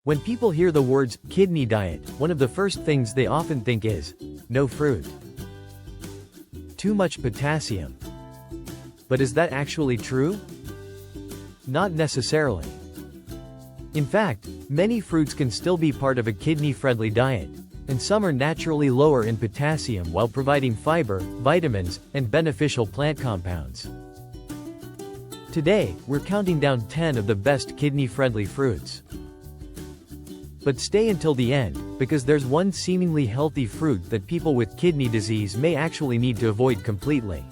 When people hear the words kidney diet, one of the first things they often think is no fruit. Too much potassium. But is that actually true? Not necessarily. In fact, many fruits can still be part of a kidney-friendly diet, and some are naturally lower in potassium while providing fiber, vitamins, and beneficial plant compounds. Today, we're counting down 10 of the best kidney-friendly fruits. But stay until the end, because there's one seemingly healthy fruit that people with kidney disease may actually need to avoid completely.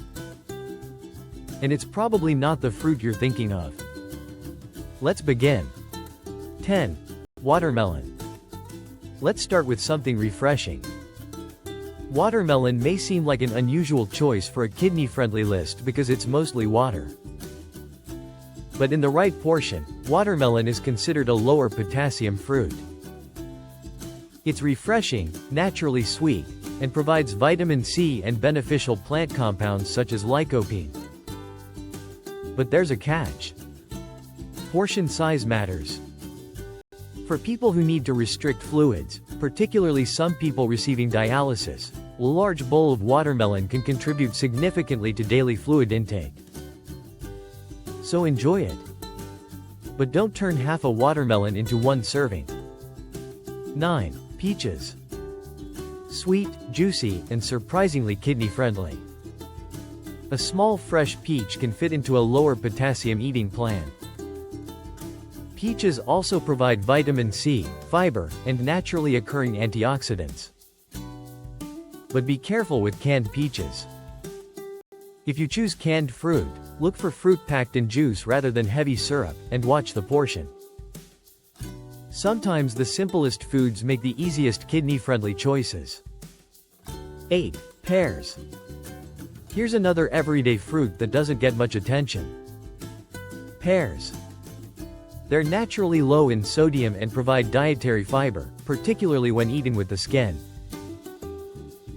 And it's probably not the fruit you're thinking of. Let's begin. 10. Watermelon. Let's start with something refreshing. Watermelon may seem like an unusual choice for a kidney-friendly list because it's mostly water. But in the right portion, watermelon is considered a lower potassium fruit. It's refreshing, naturally sweet, and provides vitamin C and beneficial plant compounds such as lycopene. But there's a catch. Portion size matters. For people who need to restrict fluids, particularly some people receiving dialysis, a large bowl of watermelon can contribute significantly to daily fluid intake. So enjoy it. But don't turn half a watermelon into one serving. 9. Peaches. Sweet, juicy, and surprisingly kidney-friendly. A small fresh peach can fit into a lower potassium eating plan. Peaches also provide vitamin C, fiber, and naturally occurring antioxidants. But be careful with canned peaches. If you choose canned fruit, look for fruit packed in juice rather than heavy syrup, and watch the portion. Sometimes the simplest foods make the easiest kidney-friendly choices. 8. Pears. Here's another everyday fruit that doesn't get much attention. Pears. They're naturally low in sodium and provide dietary fiber, particularly when eaten with the skin.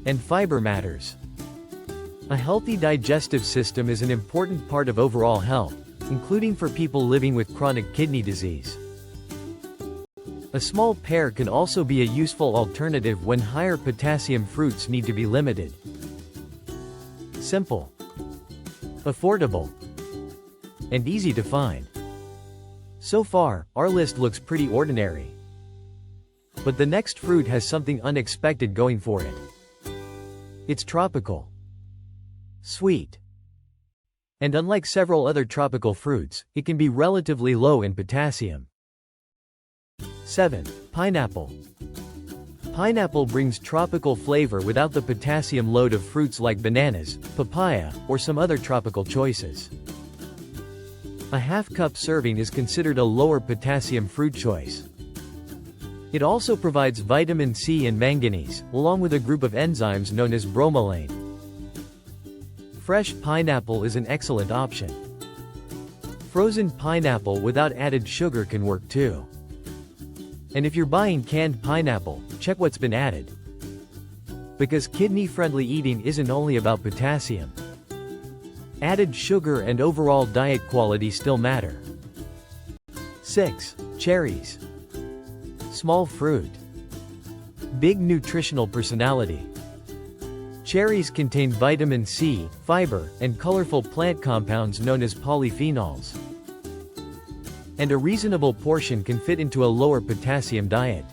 And fiber matters. A healthy digestive system is an important part of overall health, including for people living with chronic kidney disease. A small pear can also be a useful alternative when higher potassium fruits need to be limited. Simple, affordable, and easy to find. So far, our list looks pretty ordinary. But the next fruit has something unexpected going for it. It's tropical, sweet, and unlike several other tropical fruits, it can be relatively low in potassium. 7. Pineapple. Pineapple brings tropical flavor without the potassium load of fruits like bananas, papaya, or some other tropical choices. A half-cup serving is considered a lower potassium fruit choice. It also provides vitamin C and manganese, along with a group of enzymes known as bromelain. Fresh pineapple is an excellent option. Frozen pineapple without added sugar can work too. And if you're buying canned pineapple, check what's been added. Because kidney-friendly eating isn't only about potassium. Added sugar and overall diet quality still matter. 6. Cherries. Small fruit. Big nutritional personality. Cherries contain vitamin C, fiber, and colorful plant compounds known as polyphenols. And a reasonable portion can fit into a lower potassium diet.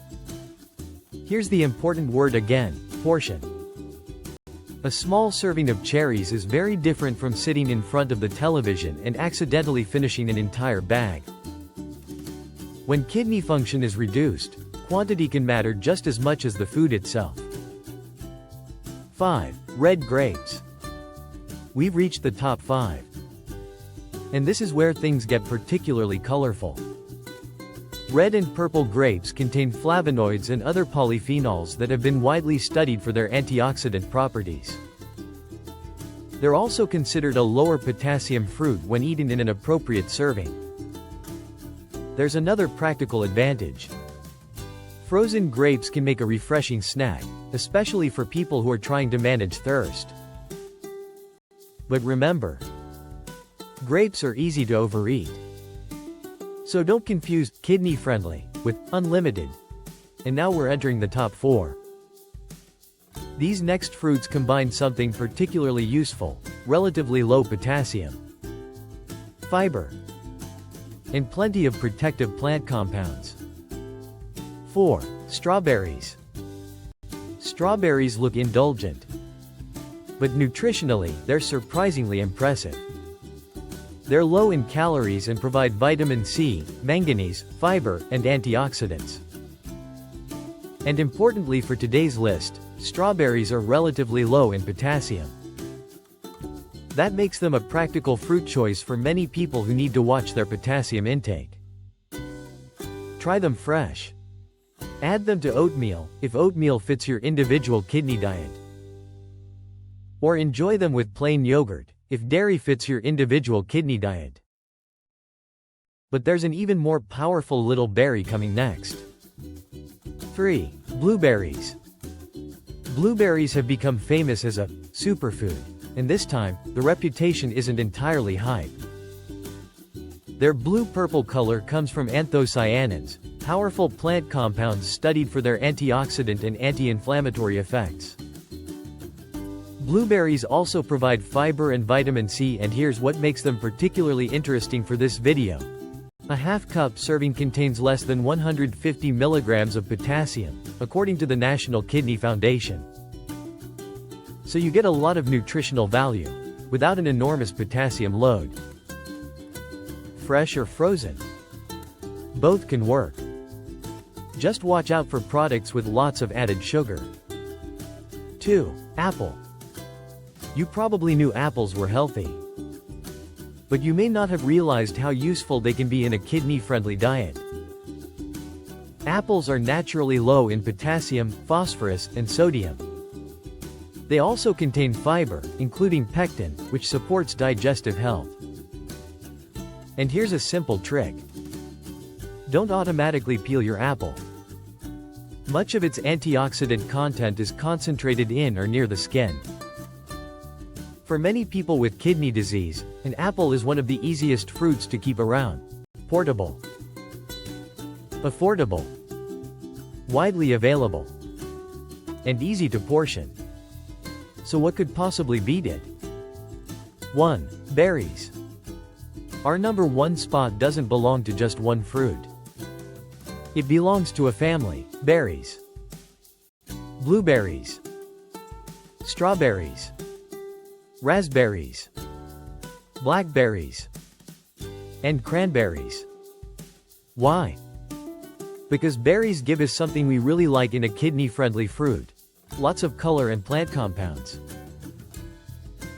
Here's the important word again, portion. A small serving of cherries is very different from sitting in front of the television and accidentally finishing an entire bag. When kidney function is reduced, quantity can matter just as much as the food itself. 5. Red grapes. We've reached the top 5. And this is where things get particularly colorful. Red and purple grapes contain flavonoids and other polyphenols that have been widely studied for their antioxidant properties. They're also considered a lower potassium fruit when eaten in an appropriate serving. There's another practical advantage. Frozen grapes can make a refreshing snack, especially for people who are trying to manage thirst. But remember, grapes are easy to overeat. So don't confuse kidney-friendly with unlimited. And now we're entering the top 4. These next fruits combine something particularly useful: relatively low potassium, fiber, and plenty of protective plant compounds. 4. Strawberries. Strawberries look indulgent, but nutritionally, they're surprisingly impressive. They're low in calories and provide vitamin C, manganese, fiber, and antioxidants. And importantly for today's list, strawberries are relatively low in potassium. That makes them a practical fruit choice for many people who need to watch their potassium intake. Try them fresh. Add them to oatmeal, if oatmeal fits your individual kidney diet. Or enjoy them with plain yogurt, if dairy fits your individual kidney diet. But there's an even more powerful little berry coming next. 3. Blueberries. Blueberries have become famous as a superfood, and this time, the reputation isn't entirely hype. Their blue-purple color comes from anthocyanins, powerful plant compounds studied for their antioxidant and anti-inflammatory effects. Blueberries also provide fiber and vitamin C, and here's what makes them particularly interesting for this video. A half-cup serving contains less than 150 milligrams of potassium, according to the National Kidney Foundation. So you get a lot of nutritional value, without an enormous potassium load. Fresh or frozen? Both can work. Just watch out for products with lots of added sugar. 2. Apple. You probably knew apples were healthy, but you may not have realized how useful they can be in a kidney-friendly diet. Apples are naturally low in potassium, phosphorus, and sodium. They also contain fiber, including pectin, which supports digestive health. And here's a simple trick. Don't automatically peel your apple. Much of its antioxidant content is concentrated in or near the skin. For many people with kidney disease, an apple is one of the easiest fruits to keep around. Portable, affordable, widely available, and easy to portion. So what could possibly beat it? 1. Berries. Our number 1 spot doesn't belong to just one fruit. It belongs to a family: berries, blueberries, strawberries, raspberries, blackberries, and cranberries. Why? Because berries give us something we really like in a kidney-friendly fruit: lots of color and plant compounds,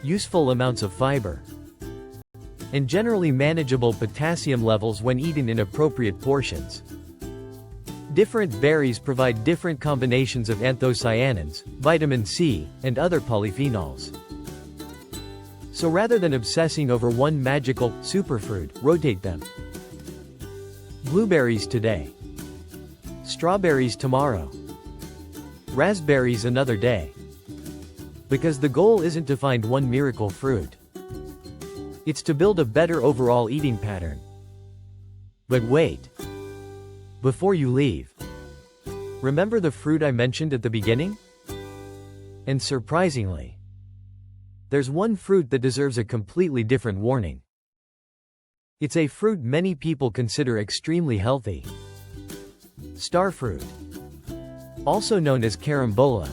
useful amounts of fiber, and generally manageable potassium levels when eaten in appropriate portions. Different berries provide different combinations of anthocyanins, vitamin C, and other polyphenols. So rather than obsessing over one magical superfood, rotate them. Blueberries today, strawberries tomorrow, raspberries another day. Because the goal isn't to find one miracle fruit. It's to build a better overall eating pattern. But wait. Before you leave, remember the fruit I mentioned at the beginning? And surprisingly, there's one fruit that deserves a completely different warning. It's a fruit many people consider extremely healthy. Starfruit, also known as carambola.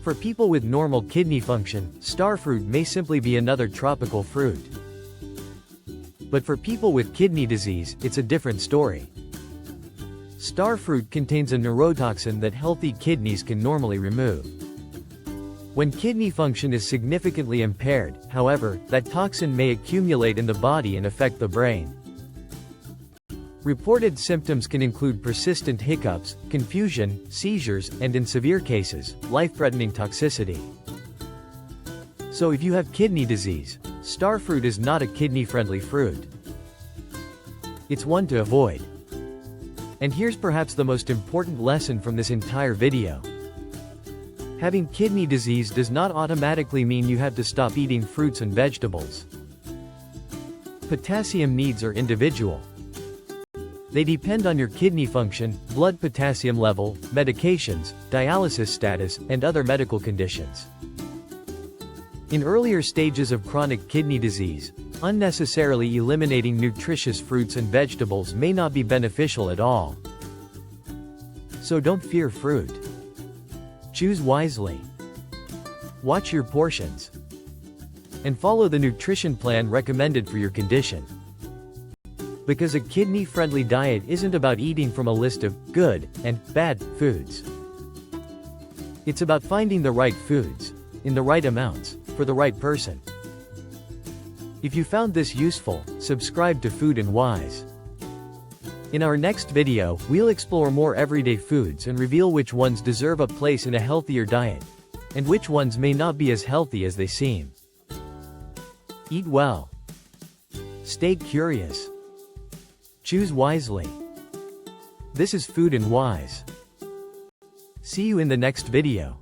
For people with normal kidney function, starfruit may simply be another tropical fruit. But for people with kidney disease, it's a different story. Starfruit contains a neurotoxin that healthy kidneys can normally remove. When kidney function is significantly impaired, however, that toxin may accumulate in the body and affect the brain. Reported symptoms can include persistent hiccups, confusion, seizures, and in severe cases, life-threatening toxicity. So if you have kidney disease, starfruit is not a kidney-friendly fruit. It's one to avoid. And here's perhaps the most important lesson from this entire video. Having kidney disease does not automatically mean you have to stop eating fruits and vegetables. Potassium needs are individual. They depend on your kidney function, blood potassium level, medications, dialysis status, and other medical conditions. In earlier stages of chronic kidney disease, unnecessarily eliminating nutritious fruits and vegetables may not be beneficial at all. So don't fear fruit. Choose wisely. Watch your portions. And follow the nutrition plan recommended for your condition. Because a kidney-friendly diet isn't about eating from a list of good and bad foods. It's about finding the right foods, in the right amounts, for the right person. If you found this useful, subscribe to Food and Wise. In our next video, we'll explore more everyday foods and reveal which ones deserve a place in a healthier diet, and which ones may not be as healthy as they seem. Eat well. Stay curious. Choose wisely. This is Food and Wise. See you in the next video.